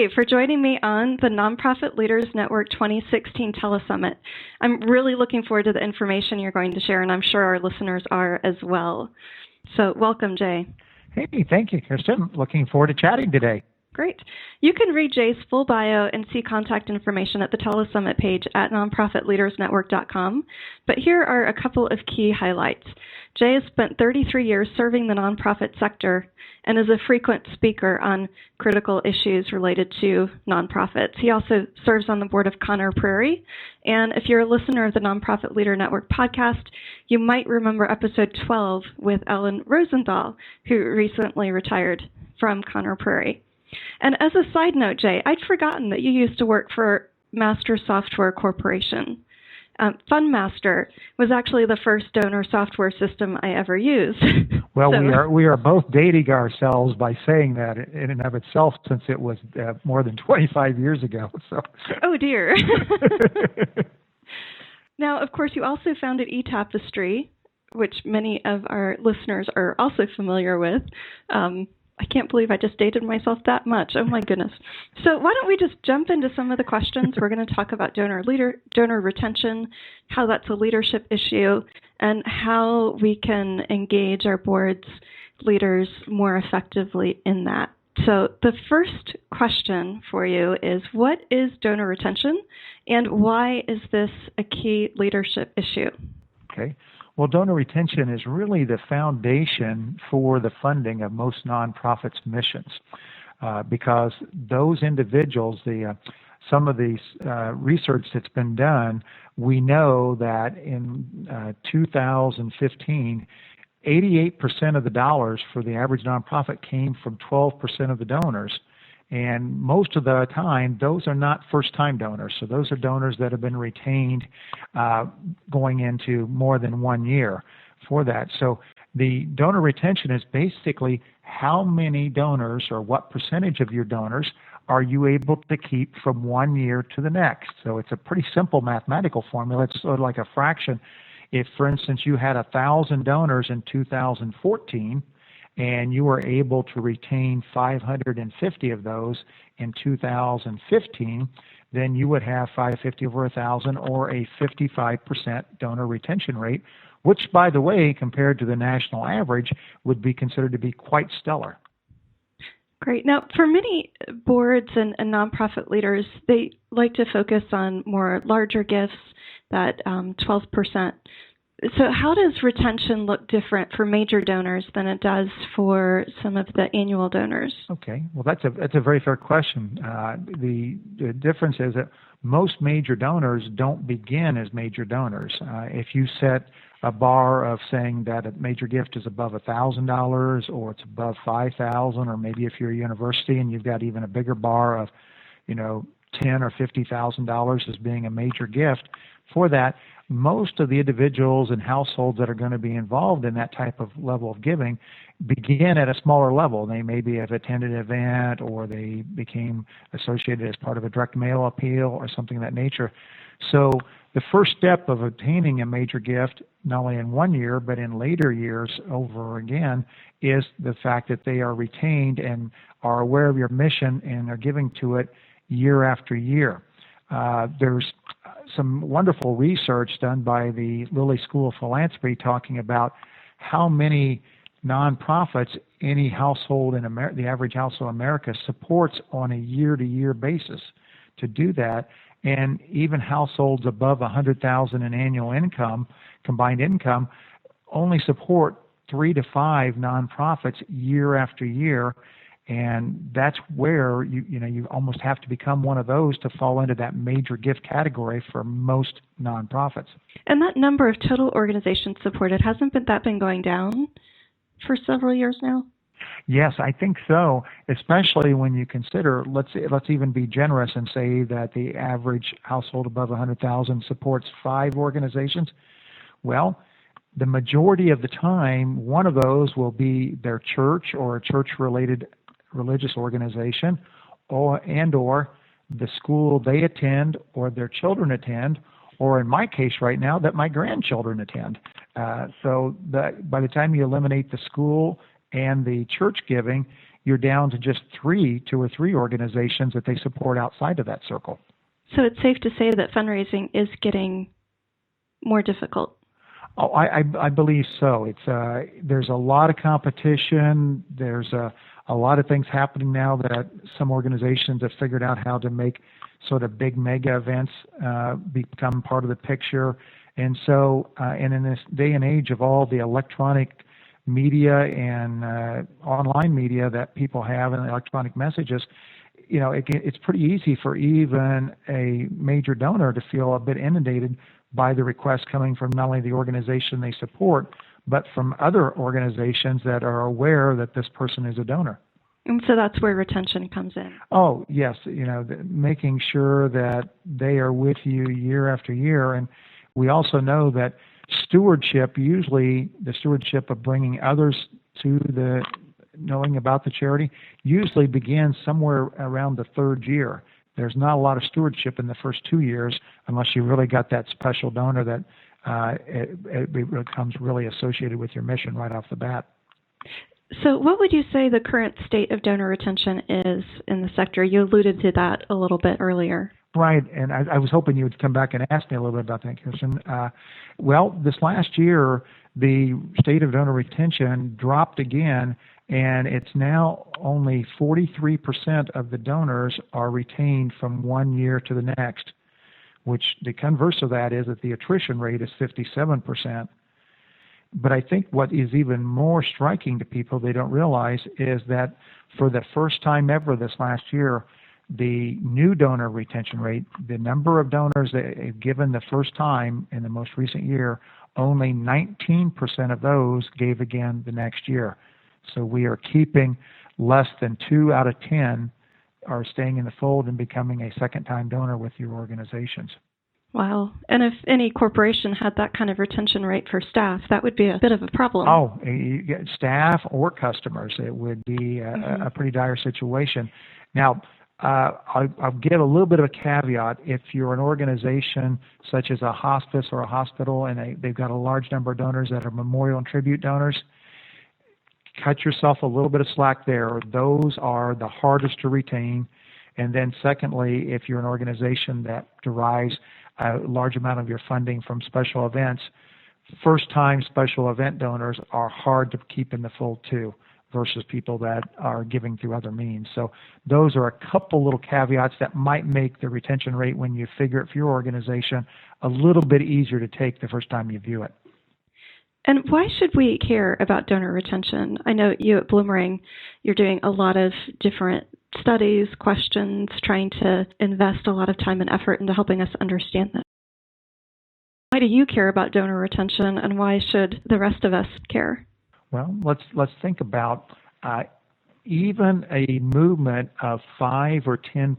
Dave, for joining me on the Nonprofit Leaders Network 2016 Telesummit. I'm really looking forward to the information you're going to share, and I'm sure our listeners are as well. So welcome, Jay. Hey, thank you, Kirsten. Looking forward to chatting today. Great. You can read Jay's full bio and see contact information at the Telesummit page at nonprofitleadersnetwork.com. But here are a couple of key highlights. Jay has spent 33 years serving the nonprofit sector and is a frequent speaker on critical issues related to nonprofits. He also serves on the board of Conner Prairie. And if you're a listener of the Nonprofit Leader Network podcast, you might remember episode 12 with Ellen Rosenthal, who recently retired from Conner Prairie. And as a side note, Jay, I'd forgotten that you used to work for Master Software Corporation. FundMaster was actually the first donor software system I ever used. Well, we are both dating ourselves by saying that in and of itself, since it was more than 25 years ago. So. Oh, dear. Now, of course, you also founded eTapestry, which many of our listeners are also familiar with. I can't believe I just dated myself that much. Oh, my goodness. So why don't we just jump into some of the questions? We're going to talk about donor retention, how that's a leadership issue, and how we can engage our board's leaders more effectively in that. So the first question for you is, what is donor retention, and why is this a key leadership issue? Okay. Well, donor retention is really the foundation for the funding of most nonprofits' missions, because those individuals, some of the research that's been done, we know that in 2015, 88% of the dollars for the average nonprofit came from 12% of the donors. And most of the time, those are not first-time donors. So those are donors that have been retained going into more than 1 year for that. So the donor retention is basically how many donors or what percentage of your donors are you able to keep from 1 year to the next. So it's a pretty simple mathematical formula. It's sort of like a fraction. If, for instance, you had 1,000 donors in 2014, and you were able to retain 550 of those in 2015, then you would have 550 over 1,000, or a 55% donor retention rate, which, by the way, compared to the national average, would be considered to be quite stellar. Great. Now, for many boards and nonprofit leaders, they like to focus on more larger gifts, that 12%. So how does retention look different for major donors than it does for some of the annual donors? Okay, well, that's a very fair question. The difference is that most major donors don't begin as major donors. If you set a bar of saying that a major gift is above $1,000 or it's above $5,000, or maybe if you're a university and you've got even a bigger bar of, $10,000 or $50,000 as being a major gift, for that, most of the individuals and households that are going to be involved in that type of level of giving begin at a smaller level. They maybe have attended an event, or they became associated as part of a direct mail appeal or something of that nature. So the first step of obtaining a major gift, not only in 1 year, but in later years over again, is the fact that they are retained and are aware of your mission and are giving to it year after year. There's some wonderful research done by the Lilly School of Philanthropy talking about how many nonprofits any household in America, the average household in America, supports on a year-to-year basis to do that. And even households above $100,000 in annual income, combined income, only support 3 to 5 nonprofits year after year. And that's where you almost have to become one of those to fall into that major gift category for most nonprofits. And that number of total organizations supported, hasn't that been going down for several years now? Yes, I think so, especially when you consider, let's even be generous and say that the average household above 100,000 supports 5 organizations. Well, the majority of the time, one of those will be their church or a church-related religious organization, or the school they attend or their children attend, or in my case right now, that my grandchildren attend. So that by the time you eliminate the school and the church giving, you're down to just two or three organizations that they support outside of that circle. So it's safe to say that fundraising is getting more difficult. Oh, I believe so. There's a lot of competition. There's a lot of things happening now that some organizations have figured out how to make sort of big mega events become part of the picture. And so, and in this day and age of all the electronic media and online media that people have and electronic messages, it's pretty easy for even a major donor to feel a bit inundated by the requests coming from not only the organization they support, but from other organizations that are aware that this person is a donor. And so that's where retention comes in. Oh, yes. Making sure that they are with you year after year. And we also know that stewardship, usually the stewardship of bringing others to the knowing about the charity, usually begins somewhere around the third year. There's not a lot of stewardship in the first 2 years unless you really got that special donor that it becomes really associated with your mission right off the bat. So what would you say the current state of donor retention is in the sector? You alluded to that a little bit earlier. Right, and I was hoping you would come back and ask me a little bit about that, Kirsten. Well, this last year, the state of donor retention dropped again, and it's now only 43% of the donors are retained from 1 year to the next, which the converse of that is that the attrition rate is 57%. But I think what is even more striking to people they don't realize is that for the first time ever this last year, the new donor retention rate, the number of donors that have given the first time in the most recent year, only 19% of those gave again the next year. So we are keeping less than 2 out of 10 are staying in the fold and becoming a second-time donor with your organizations. Wow. And if any corporation had that kind of retention rate for staff, that would be a bit of a problem. Oh, staff or customers, it would be a pretty dire situation. Now, I'll give a little bit of a caveat. If you're an organization such as a hospice or a hospital and they've got a large number of donors that are memorial and tribute donors, cut yourself a little bit of slack there. Those are the hardest to retain. And then secondly, if you're an organization that derives a large amount of your funding from special events, first-time special event donors are hard to keep in the fold too, versus people that are giving through other means. So those are a couple little caveats that might make the retention rate when you figure it for your organization a little bit easier to take the first time you view it. And why should we care about donor retention? I know you at Bloomerang, you're doing a lot of different studies, questions, trying to invest a lot of time and effort into helping us understand that. Why do you care about donor retention, and why should the rest of us care? Well, let's think about even a movement of 5 or 10%.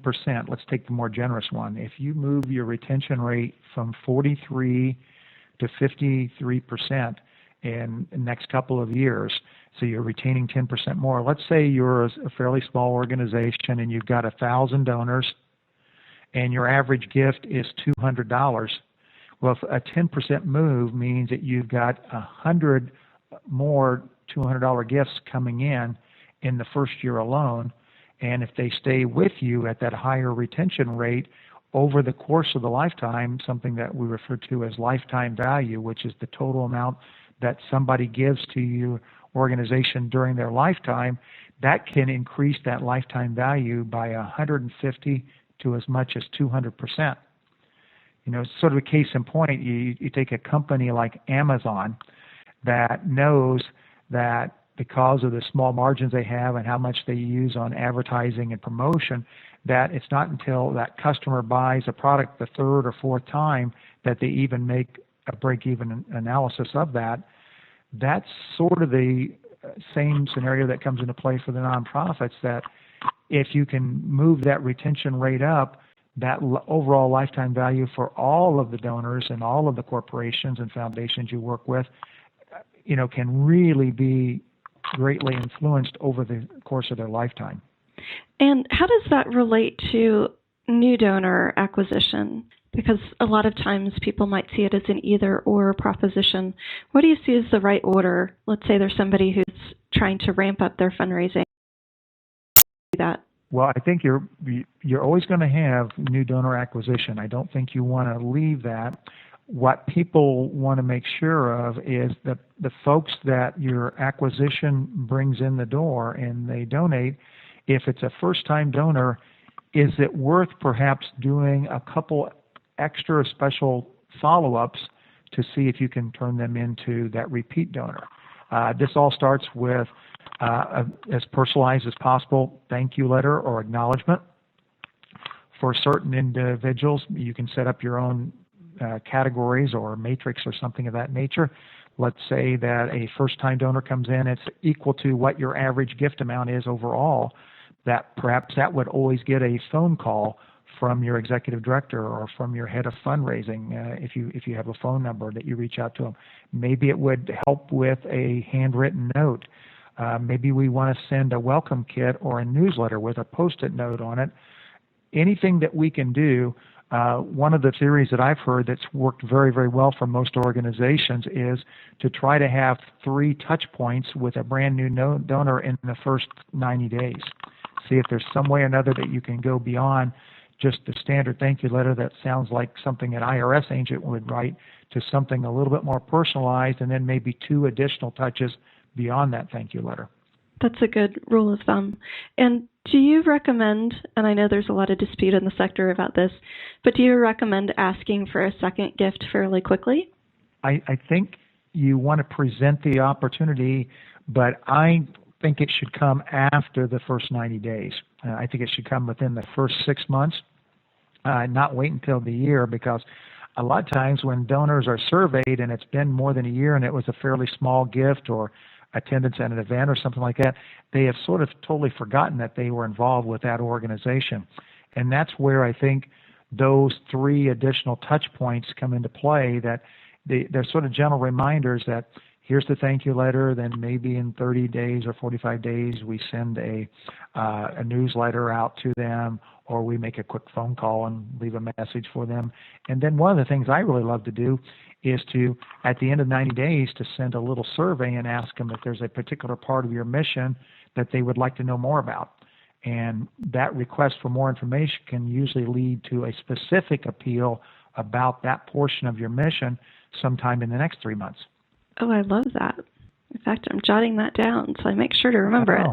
Let's take the more generous one. If you move your retention rate from 43 to 53% in the next couple of years, so you're retaining 10% more. Let's say you're a fairly small organization and you've got 1,000 donors, and your average gift is $200. Well, a 10% move means that you've got 100 more $200 gifts coming in the first year alone. And if they stay with you at that higher retention rate over the course of the lifetime, something that we refer to as lifetime value, which is the total amount that somebody gives to your organization during their lifetime, that can increase that lifetime value by 150 to as much as 200%. Sort of a case in point, you take a company like Amazon that knows that because of the small margins they have and how much they use on advertising and promotion, that it's not until that customer buys a product the third or fourth time that they even make a break-even analysis of that. That's sort of the same scenario that comes into play for the nonprofits, that if you can move that retention rate up, that overall lifetime value for all of the donors and all of the corporations and foundations you work with, can really be greatly influenced over the course of their lifetime. And how does that relate to new donor acquisition? Because a lot of times people might see it as an either-or proposition. What do you see as the right order? Let's say there's somebody who's trying to ramp up their fundraising. that? Well, I think you're always going to have new donor acquisition. I don't think you want to leave that. What people want to make sure of is that the folks that your acquisition brings in the door and they donate, if it's a first-time donor, is it worth perhaps doing a couple extra special follow-ups to see if you can turn them into that repeat donor? This all starts with as personalized as possible thank you letter or acknowledgement. For certain individuals, you can set up your own categories or matrix or something of that nature. Let's say that a first-time donor comes in, it's equal to what your average gift amount is overall, that perhaps that would always get a phone call from your executive director or from your head of fundraising if you have a phone number that you reach out to them. Maybe it would help with a handwritten note. Maybe we want to send a welcome kit or a newsletter with a Post-it note on it. Anything that we can do. One of the theories that I've heard that's worked very, very well for most organizations is to try to have 3 touch points with a brand new donor in the first 90 days. See if there's some way or another that you can go beyond just the standard thank you letter that sounds like something an IRS agent would write to something a little bit more personalized, and then maybe 2 additional touches beyond that thank you letter. That's a good rule of thumb. And do you recommend, and I know there's a lot of dispute in the sector about this, but do you recommend asking for a second gift fairly quickly? I think you want to present the opportunity, but I think it should come after the first 90 days. I think it should come within the first 6 months, not wait until the year, because a lot of times when donors are surveyed and it's been more than a year and it was a fairly small gift or attendance at an event or something like that, they have sort of totally forgotten that they were involved with that organization. And that's where I think those 3 additional touch points come into play, that they're sort of gentle reminders that here's the thank you letter, then maybe in 30 days or 45 days we send a newsletter out to them, or we make a quick phone call and leave a message for them. And then one of the things I really love to do is to, at the end of 90 days, to send a little survey and ask them if there's a particular part of your mission that they would like to know more about. And that request for more information can usually lead to a specific appeal about that portion of your mission sometime in the next 3 months. Oh, I love that. In fact, I'm jotting that down so I make sure to remember it.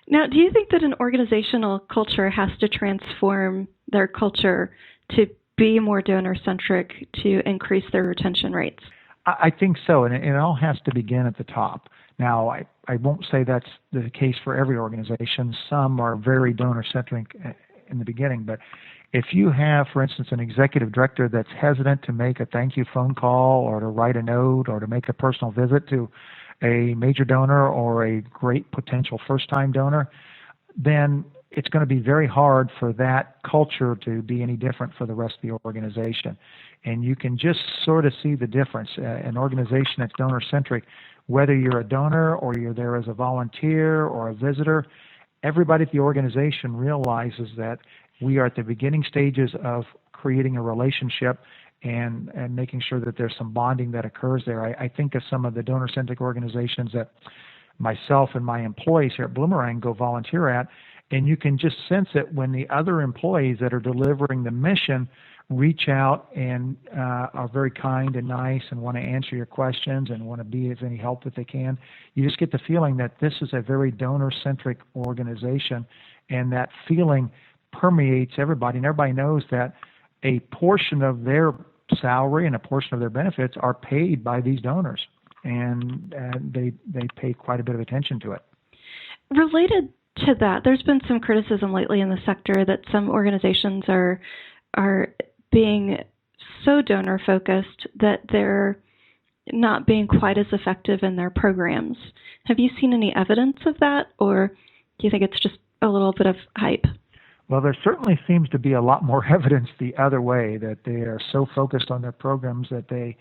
Now, do you think that an organizational culture has to transform their culture to be more donor-centric to increase their retention rates? I think so, and it all has to begin at the top. Now, I won't say that's the case for every organization. Some are very donor-centric in the beginning, but if you have, for instance, an executive director that's hesitant to make a thank you phone call or to write a note or to make a personal visit to a major donor or a great potential first-time donor, then it's going to be very hard for that culture to be any different for the rest of the organization. And you can just sort of see the difference. An organization that's donor-centric, whether you're a donor or you're there as a volunteer or a visitor, everybody at the organization realizes that we are at the beginning stages of creating a relationship and making sure that there's some bonding that occurs there. I think of some of the donor-centric organizations that myself and my employees here at Bloomerang go volunteer at, and you can just sense it when the other employees that are delivering the mission reach out and are very kind and nice and want to answer your questions and want to be of any help that they can. You just get the feeling that this is a very donor-centric organization, and that feeling permeates everybody, and everybody knows that a portion of their salary and a portion of their benefits are paid by these donors, and they pay quite a bit of attention to it. Related to that, there's been some criticism lately in the sector that some organizations are being so donor focused that they're not being quite as effective in their programs. Have you seen any evidence of that, or do you think it's just a little bit of hype? Well, there certainly seems to be a lot more evidence the other way, that they are so focused on their programs that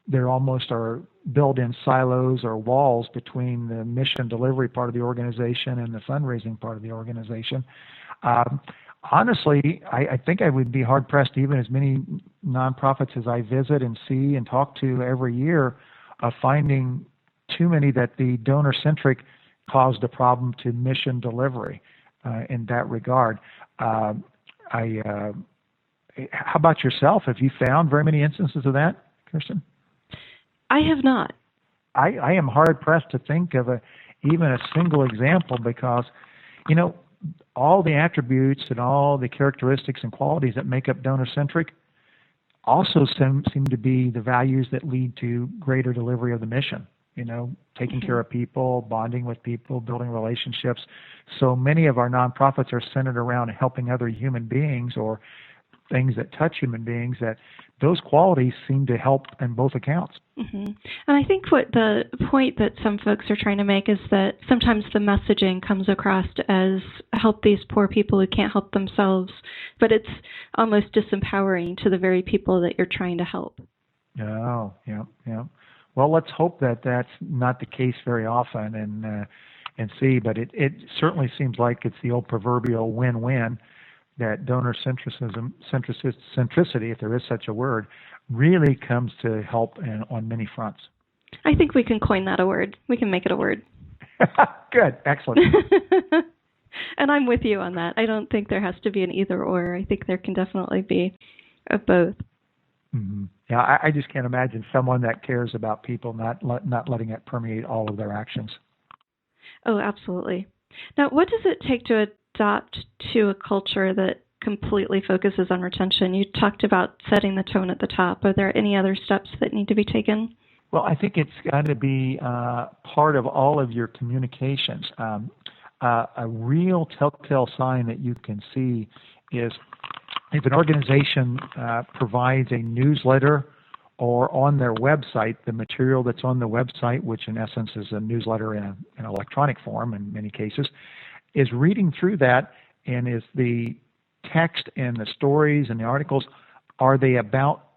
there almost are built-in silos or walls between the mission delivery part of the organization and the fundraising part of the organization. Honestly, I think I would be hard-pressed, even as many nonprofits as I visit and see and talk to every year, of finding too many that the donor-centric caused a problem to mission delivery in that regard. How about yourself? Have you found very many instances of that, Kirsten? I have not. I am hard-pressed to think of even a single example because, all the attributes and all the characteristics and qualities that make up donor-centric also seem to be the values that lead to greater delivery of the mission. Taking care of people, bonding with people, building relationships. So many of our nonprofits are centered around helping other human beings or things that touch human beings, that those qualities seem to help in both accounts. Mm-hmm. And I think what the point that some folks are trying to make is that sometimes the messaging comes across as help these poor people who can't help themselves, but it's almost disempowering to the very people that you're trying to help. Oh, yeah. Well, let's hope that that's not the case very often and see, but it certainly seems like it's the old proverbial win-win, that donor-centricity, if there is such a word, really comes to help on many fronts. I think we can coin that a word. We can make it a word. Good. Excellent. And I'm with you on that. I don't think there has to be an either or. I think there can definitely be a both. Mm-hmm. Yeah, I just can't imagine someone that cares about people not letting it permeate all of their actions. Oh, absolutely. Now, what does it take to adopt to a culture that completely focuses on retention? You talked about setting the tone at the top. Are there any other steps that need to be taken? Well, I think it's got to be part of all of your communications. A real telltale sign that you can see is if an organization provides a newsletter or on their website, the material that's on the website, which in essence is a newsletter in an electronic form in many cases, is reading through that, and is the text and the stories and the articles, are they about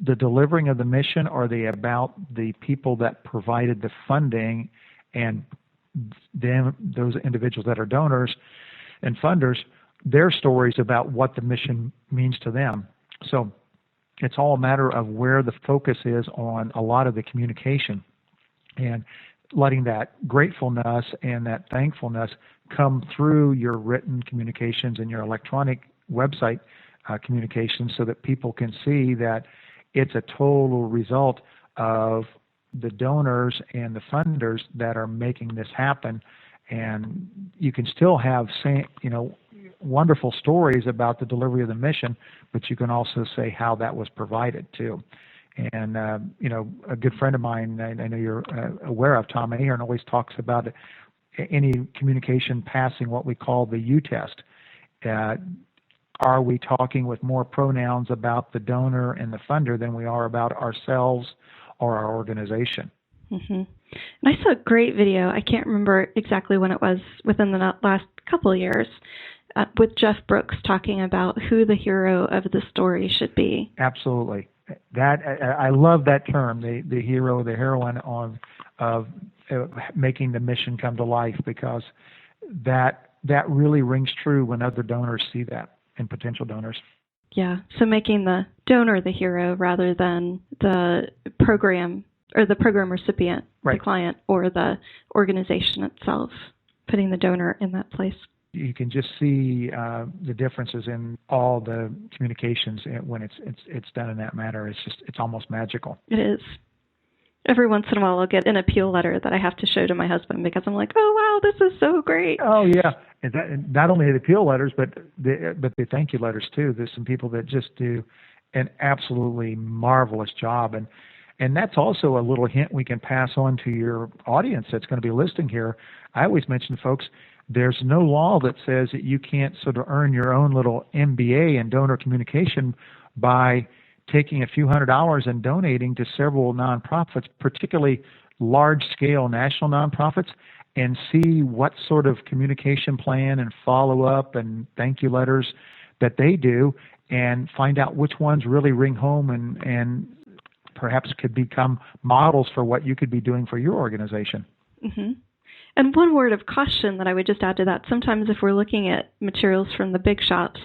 the delivering of the mission? Or are they about the people that provided the funding and them, those individuals that are donors and funders, their stories about what the mission means to them? So it's all a matter of where the focus is on a lot of the communication, and letting that gratefulness and that thankfulness come through your written communications and your electronic website communications, so that people can see that it's a total result of the donors and the funders that are making this happen. And you can still have, wonderful stories about the delivery of the mission, but you can also say how that was provided too. And, a good friend of mine, I know you're aware of, Tom Ahern, always talks about any communication passing what we call the U test. Are we talking with more pronouns about the donor and the funder than we are about ourselves or our organization? Mm-hmm. And I saw a great video. I can't remember exactly when it was, within the last couple of years, with Jeff Brooks talking about who the hero of the story should be. Absolutely. That I love that term, the hero, the heroine of making the mission come to life, because that really rings true when other donors see that, and potential donors. Yeah, so making the donor the hero rather than the program or the program recipient, right, the client, or the organization itself, putting the donor in that place. You can just see the differences in all the communications when it's done in that manner. It's almost magical. It is. Every once in a while, I'll get an appeal letter that I have to show to my husband because I'm like, oh wow, this is so great. Oh yeah, and not only the appeal letters, but the thank you letters too. There's some people that just do an absolutely marvelous job, and that's also a little hint we can pass on to your audience that's going to be listening here. I always mention, folks, there's no law that says that you can't sort of earn your own little MBA in donor communication by taking a few $100s and donating to several nonprofits, particularly large-scale national nonprofits, and see what sort of communication plan and follow-up and thank you letters that they do, and find out which ones really ring home and perhaps could become models for what you could be doing for your organization. Mm-hmm. And one word of caution that I would just add to that, sometimes if we're looking at materials from the big shops,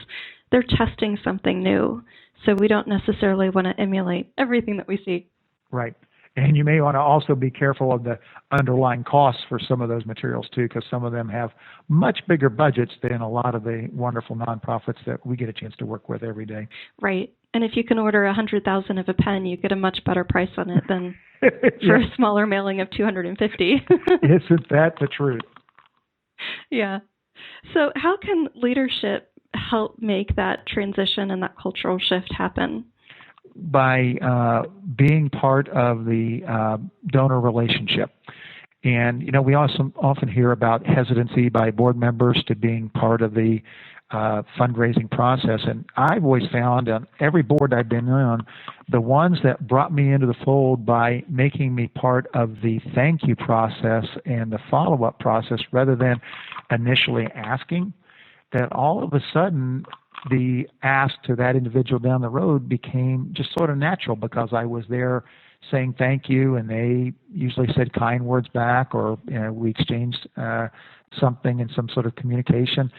they're testing something new. So we don't necessarily want to emulate everything that we see. Right. And you may want to also be careful of the underlying costs for some of those materials too, because some of them have much bigger budgets than a lot of the wonderful nonprofits that we get a chance to work with every day. Right. And if you can order 100,000 of a pen, you get a much better price on it than for a smaller mailing of 250. Isn't that the truth? Yeah. So how can leadership help make that transition and that cultural shift happen? By being part of the donor relationship. And, we also often hear about hesitancy by board members to being part of the fundraising process. And I've always found on every board I've been on, the ones that brought me into the fold by making me part of the thank you process and the follow-up process rather than initially asking, that all of a sudden the ask to that individual down the road became just sort of natural because I was there saying thank you, and they usually said kind words back, or we exchanged something in some sort of communication.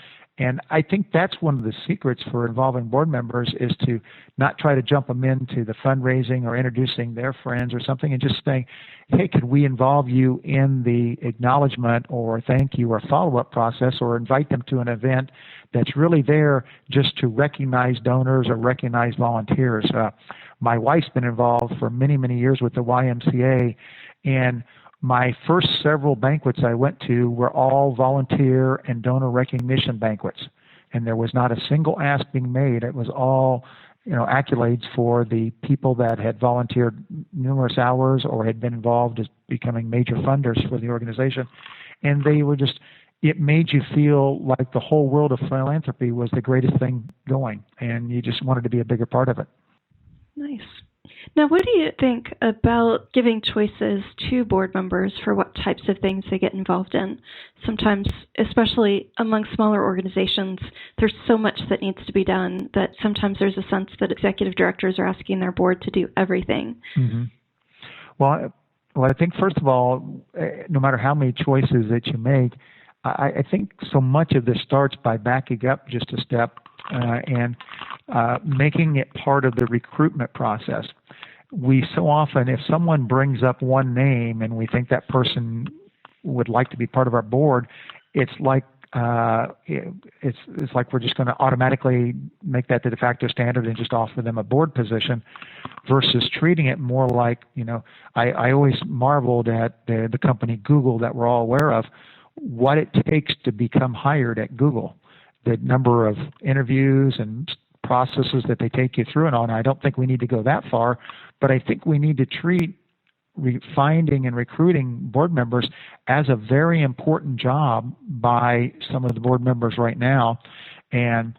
And I think that's one of the secrets for involving board members is to not try to jump them into the fundraising or introducing their friends or something, and just saying, hey, could we involve you in the acknowledgement or thank you or follow-up process, or invite them to an event that's really there just to recognize donors or recognize volunteers. My wife's been involved for many, many years with the YMCA, and my first several banquets I went to were all volunteer and donor recognition banquets, and there was not a single ask being made. It was all, accolades for the people that had volunteered numerous hours or had been involved as becoming major funders for the organization, and they were just. It made you feel like the whole world of philanthropy was the greatest thing going, and you just wanted to be a bigger part of it. Nice. Now, what do you think about giving choices to board members for what types of things they get involved in? Sometimes, especially among smaller organizations, there's so much that needs to be done that sometimes there's a sense that executive directors are asking their board to do everything. Mm-hmm. Well, I think, first of all, no matter how many choices that you make, I think so much of this starts by backing up just a step and making it part of the recruitment process. We so often, if someone brings up one name and we think that person would like to be part of our board, it's like it's like we're just going to automatically make that the de facto standard and just offer them a board position, versus treating it more like, I always marveled at the company Google that we're all aware of, what it takes to become hired at Google, the number of interviews and processes that they take you through and all. And I don't think we need to go that far, but I think we need to treat finding and recruiting board members as a very important job by some of the board members right now. And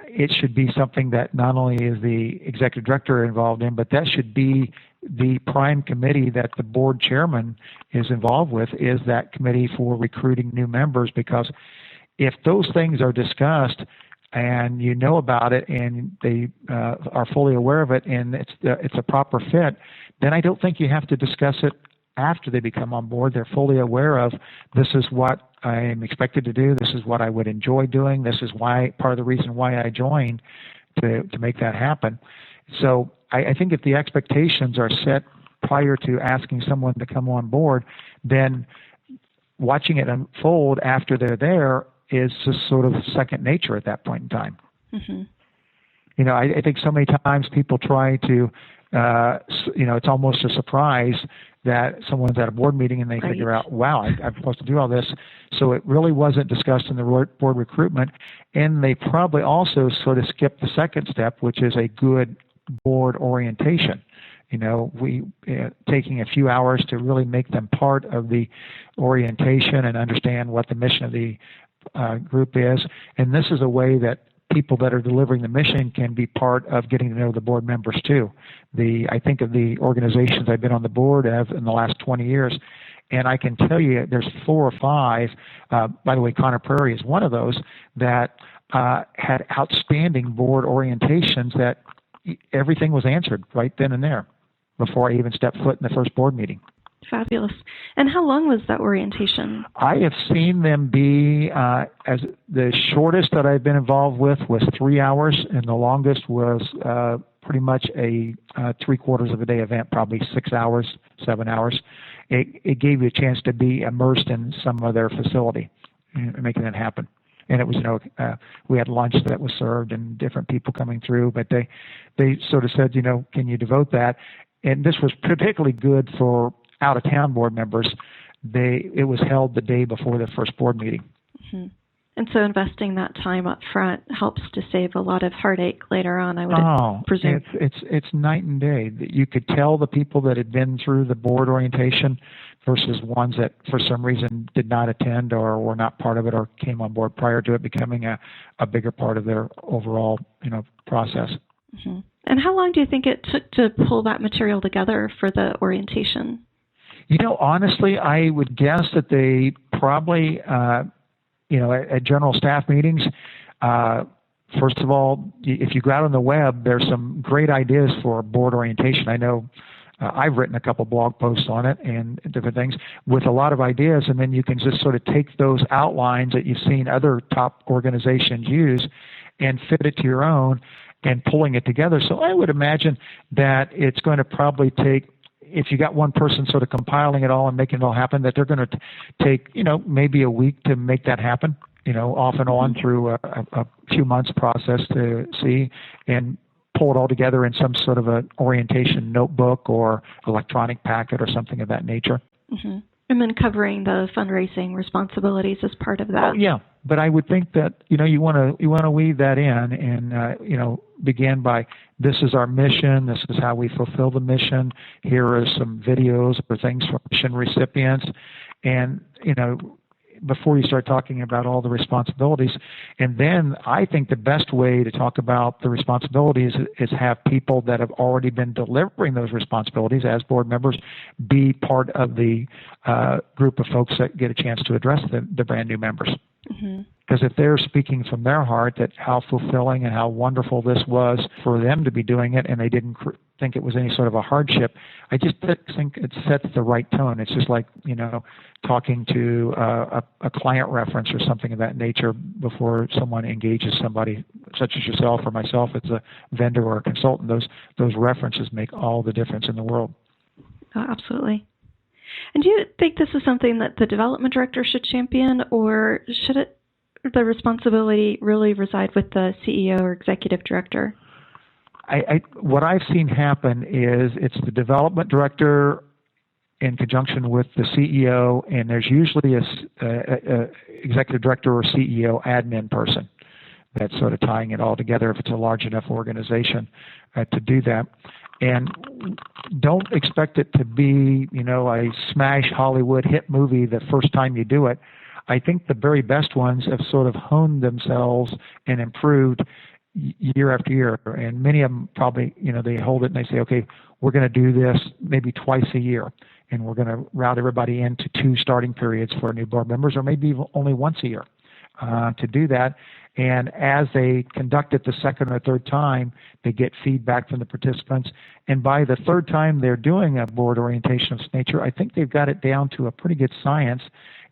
it should be something that not only is the executive director involved in, but that should be the prime committee that the board chairman is involved with, is that committee for recruiting new members. Because if those things are discussed and you know about it and they are fully aware of it and it's a proper fit, then I don't think you have to discuss it after they become on board. They're fully aware of, this is what I am expected to do, this is what I would enjoy doing, this is why part of the reason why I joined to make that happen. So I think if the expectations are set prior to asking someone to come on board, then watching it unfold after they're there is just sort of second nature at that point in time. Mm-hmm. I think so many times people try to, it's almost a surprise that someone's at a board meeting and they Right. figure out, wow, I'm supposed to do all this. So it really wasn't discussed in the board recruitment. And they probably also sort of skipped the second step, which is a good board orientation. We taking a few hours to really make them part of the orientation and understand what the mission of the group is. And this is a way that people that are delivering the mission can be part of getting to know the board members too. I think of the organizations I've been on the board of in the last 20 years, and I can tell you there's 4 or 5, by the way, Conner Prairie is one of those, that had outstanding board orientations that everything was answered right then and there before I even stepped foot in the first board meeting. Fabulous. And how long was that orientation? I have seen them be, as the shortest that I've been involved with was 3 hours, and the longest was pretty much a 3/4 of a day event, probably 6 hours, 7 hours. It gave you a chance to be immersed in some of their facility and making it happen. And it was, we had lunch that was served and different people coming through, but they sort of said, can you devote that? And this was particularly good for out-of-town board members. It was held the day before the first board meeting. Mm-hmm. And so investing that time up front helps to save a lot of heartache later on, I would presume. It's night and day. You could tell the people that had been through the board orientation versus ones that for some reason did not attend or were not part of it or came on board prior to it becoming a bigger part of their overall process. Mm-hmm. And how long do you think it took to pull that material together for the orientation? Honestly, I would guess that they probably, at general staff meetings, first of all, if you go out on the web, there's some great ideas for board orientation. I know I've written a couple blog posts on it and different things with a lot of ideas, and then you can just sort of take those outlines that you've seen other top organizations use and fit it to your own and pulling it together. So I would imagine that it's going to probably take, if you got one person sort of compiling it all and making it all happen, that they're going to take, maybe a week to make that happen, off and on through a few months process to see and pull it all together in some sort of an orientation notebook or electronic packet or something of that nature. Mm-hmm. And then covering the fundraising responsibilities as part of that. Oh, yeah. But I would think that, you want to weave that in and, begin by, this is our mission, this is how we fulfill the mission, here are some videos or things from mission recipients, and, before you start talking about all the responsibilities. And then I think the best way to talk about the responsibilities is have people that have already been delivering those responsibilities as board members be part of the group of folks that get a chance to address the brand new members. Mm-hmm. Because if they're speaking from their heart that how fulfilling and how wonderful this was for them to be doing it, and they didn't think it was any sort of a hardship, I just think it sets the right tone. It's just like, talking to a client reference or something of that nature before someone engages somebody such as yourself or myself as a vendor or a consultant. Those references make all the difference in the world. Oh, absolutely. And do you think this is something that the development director should champion, or should the responsibility really reside with the CEO or executive director? What I've seen happen is it's the development director in conjunction with the CEO, and there's usually a executive director or CEO admin person that's sort of tying it all together if it's a large enough organization to do that. And don't expect it to be, a smash Hollywood hit movie the first time you do it. I think the very best ones have sort of honed themselves and improved year after year. And many of them probably, they hold it and they say, okay, we're going to do this maybe twice a year. And we're going to route everybody into 2 starting periods for new board members, or maybe only once a year to do that. And as they conduct it the second or third time, they get feedback from the participants. And by the third time they're doing a board orientation of this nature, I think they've got it down to a pretty good science,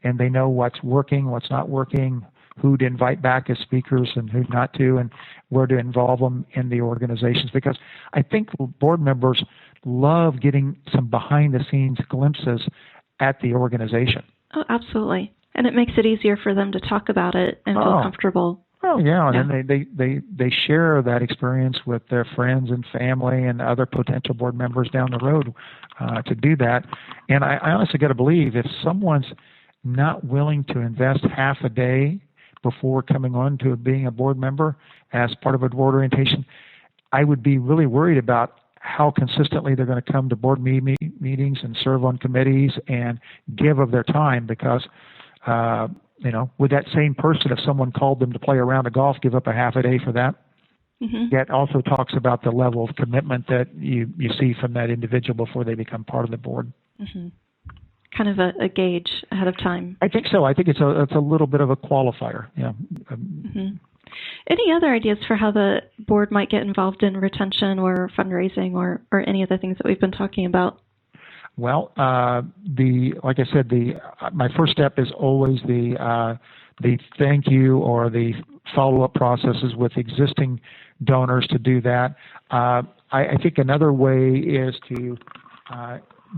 and they know what's working, what's not working, who to invite back as speakers and who not to, and where to involve them in the organizations. Because I think board members love getting some behind-the-scenes glimpses at the organization. Oh, absolutely. And it makes it easier for them to talk about it and feel comfortable. Oh, yeah, and then they share that experience with their friends and family and other potential board members down the road to do that. And I honestly got to believe if someone's not willing to invest half a day before coming on to being a board member as part of a board orientation, I would be really worried about how consistently they're going to come to board meetings and serve on committees and give of their time, because would that same person, if someone called them to play a round of golf, give up a half a day for that? Mm-hmm. That also talks about the level of commitment that you see from that individual before they become part of the board. Mm-hmm. Kind of a gauge ahead of time. I think so. I think it's a little bit of a qualifier. Yeah. Mm-hmm. Any other ideas for how the board might get involved in retention or fundraising or any of the things that we've been talking about? Well, like I said, my first step is always the thank you or the follow-up processes with existing donors to do that. I think another way is to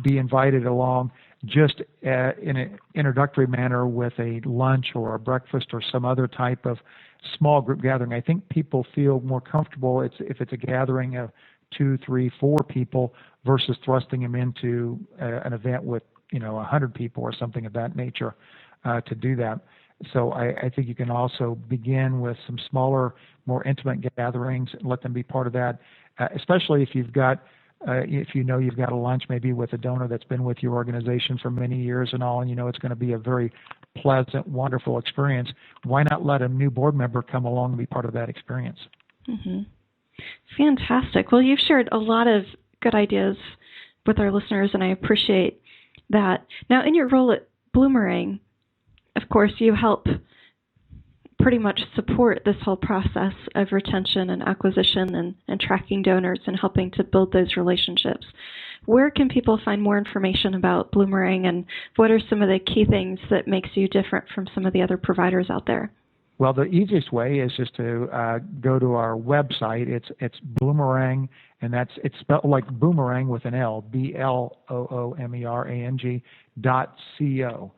be invited along just in an introductory manner with a lunch or a breakfast or some other type of small group gathering. I think people feel more comfortable if it's a gathering of 2, 3, 4 people versus thrusting them into an event with 100 people or something of that nature to do that. So I think you can also begin with some smaller, more intimate gatherings and let them be part of that, especially if you've got if you've got a lunch maybe with a donor that's been with your organization for many years and all, and it's going to be a very pleasant, wonderful experience. Why not let a new board member come along and be part of that experience? Mm-hmm. Fantastic. Well, you've shared a lot of good ideas with our listeners, and I appreciate that. Now, in your role at Bloomerang, of course, you help pretty much support this whole process of retention and acquisition and tracking donors and helping to build those relationships. Where can people find more information about Bloomerang, and what are some of the key things that makes you different from some of the other providers out there? Well, the easiest way is just to go to our website. It's Bloomerang, and it's spelled like boomerang with an L, BLOOMERANG.co.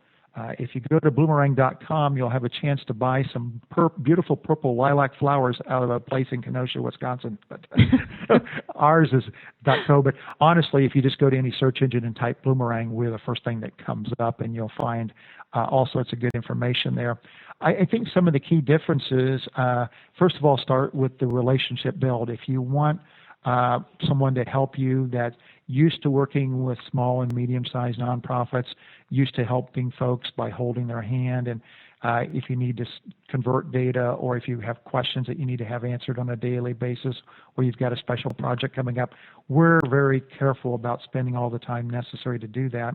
If you go to bloomerang.com, you'll have a chance to buy some beautiful purple lilac flowers out of a place in Kenosha, Wisconsin. But ours is .co. But honestly, if you just go to any search engine and type Bloomerang, we're the first thing that comes up, and you'll find all sorts of good information there. I think some of the key differences, first of all, start with the relationship build. If you want someone to help you that's used to working with small and medium-sized nonprofits, used to helping folks by holding their hand, and if you need to convert data, or if you have questions that you need to have answered on a daily basis, or you've got a special project coming up, we're very careful about spending all the time necessary to do that.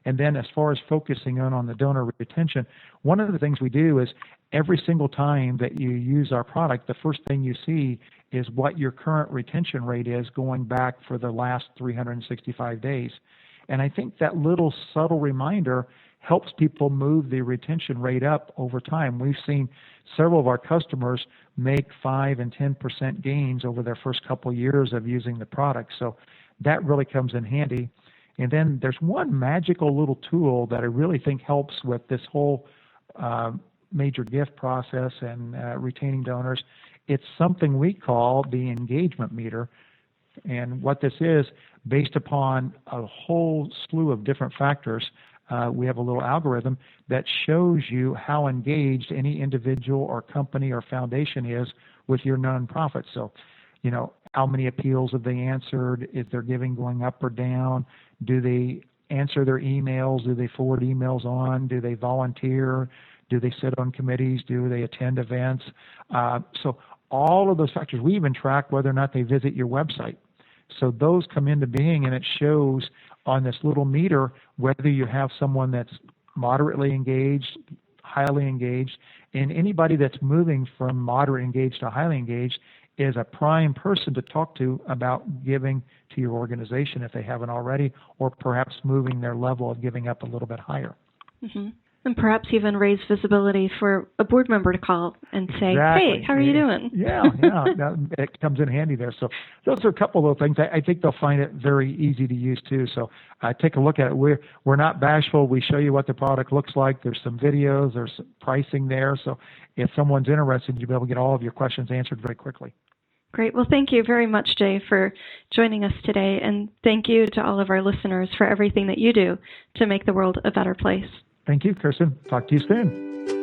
And then as far as focusing on the donor retention, one of the things we do is every single time that you use our product, the first thing you see is what your current retention rate is going back for the last 365 days. And I think that little subtle reminder helps people move the retention rate up over time. We've seen several of our customers make 5 and 10% gains over their first couple of years of using the product. So that really comes in handy. And then there's one magical little tool that I really think helps with this whole major gift process and retaining donors. It's something we call the engagement meter. And what this is, based upon a whole slew of different factors, we have a little algorithm that shows you how engaged any individual or company or foundation is with your nonprofit. So, how many appeals have they answered? Is their giving going up or down? Do they answer their emails? Do they forward emails on? Do they volunteer? Do they sit on committees? Do they attend events? So all of those factors. We even track whether or not they visit your website. So those come into being, and it shows on this little meter whether you have someone that's moderately engaged, highly engaged, and anybody that's moving from moderate engaged to highly engaged is a prime person to talk to about giving to your organization if they haven't already, or perhaps moving their level of giving up a little bit higher. Mm-hmm. And perhaps even raise visibility for a board member to call and say, exactly. Hey, how are you doing? Yeah, it comes in handy there. So those are a couple of things. I think they'll find it very easy to use too. So take a look at it. We're not bashful. We show you what the product looks like. There's some videos. There's some pricing there. So if someone's interested, you'll be able to get all of your questions answered very quickly. Great. Well, thank you very much, Jay, for joining us today. And thank you to all of our listeners for everything that you do to make the world a better place. Thank you, Kirsten. Talk to you soon.